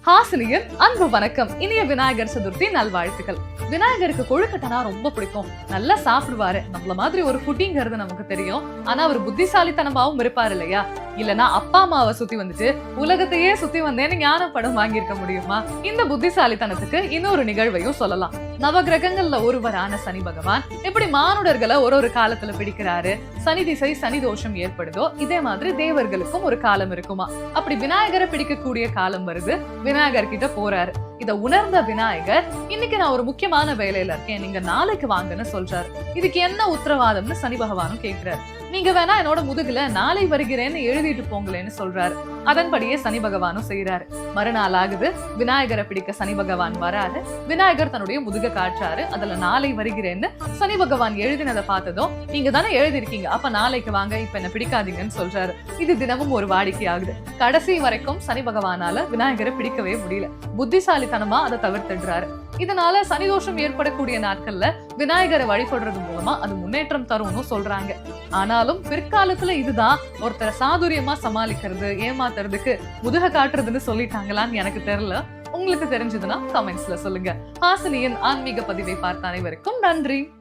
ஹாசினியின் அன்பு வணக்கம். இனிய விநாயகர் சதுர்த்தி நல்வாழ்த்துக்கள். விநாயகருக்கு கொழுக்கட்டைனா ரொம்ப பிடிக்கும். நல்லா சாப்பிடுவாரு. நம்மள மாதிரி ஒரு ஃபுட்டிங்கிறது நமக்கு தெரியும். ஆனா அவர் புத்திசாலித்தனமாவும் இருப்பாரு இல்லையா? இல்லனா அப்பா அம்மாவை சுத்தி வந்துட்டு உலகத்தையே சுத்தி வந்தேன்னு ஞான படம் வாங்கியிருக்க முடியுமா? இந்த புத்திசாலித்தனத்துக்கு இன்னொரு நிகழ்வையும் சொல்லலாம். நவகிரகங்கள்ல ஒருவரான சனி பகவான் எப்படி மானுடர்களை ஒரு காலத்துல பிடிக்கிறாரு, சனி திசை சனி தோஷம் ஏற்படுதோ இதே மாதிரி தேவர்களுக்கும் ஒரு காலம் இருக்குமா? அப்படி விநாயகரை பிடிக்கக்கூடிய காலம் வருது. விநாயகர் கிட்ட போறாரு. இத உணர்ந்த விநாயகர், இன்னைக்கு நான் ஒரு முக்கியமான வேலையில இருக்கேன், நீங்க நாளைக்கு வாங்கன்னு சொல்றாரு. இதுக்கு என்ன உத்தரவாதம்னு சனி பகவானும் கேட்கிறாரு. நீங்க வேணா என்னோட முதுகுல நாளை வருகிறேன்னு எழுதிட்டு போங்களேன்னு சொல்றாரு. அதன்படியே சனி பகவானும் செய்யறாரு. மறுநாள் ஆகுது. விநாயகரை பிடிக்க சனி பகவான் வராரு. விநாயகர் தன்னுடைய முதுக காட்டுறாரு. அதுல நாளை வருகிறேன்னு சனி பகவான் எழுதினதை பார்த்ததும், நீங்க தானே எழுதிருக்கீங்க, அப்ப நாளைக்கு வாங்க, இப்ப என்ன பிடிக்காதீங்கன்னு சொல்றாரு. இது தினமும் ஒரு வாடிக்கை ஆகுது. கடைசி வரைக்கும் சனி பகவானால விநாயகரை பிடிக்கவே முடியல. புத்திசாலித்தனமா அதை தவிர்த்துடுறாரு. இதனால சனி தோஷம் ஏற்படக்கூடிய நாட்கள்ல விநாயகரை வழிபடுறது மூலமா அது முன்னேற்றம் தரும்னு சொல்றாங்க. ஆனாலும் பிற்காலத்துல இதுதான் ஒருத்தரை சாதுரியமா சமாளிக்கிறது, ஏமாத்துறதுக்கு முதுக காட்டுறதுன்னு சொல்லிட்டாங்களான்னு எனக்கு தெரியல. உங்களுக்கு தெரிஞ்சதுன்னா கமெண்ட்ஸ்ல சொல்லுங்க. ஹாசினியின் ஆன்மீக பதிவை பார்த்த அனைவருக்கும் நன்றி.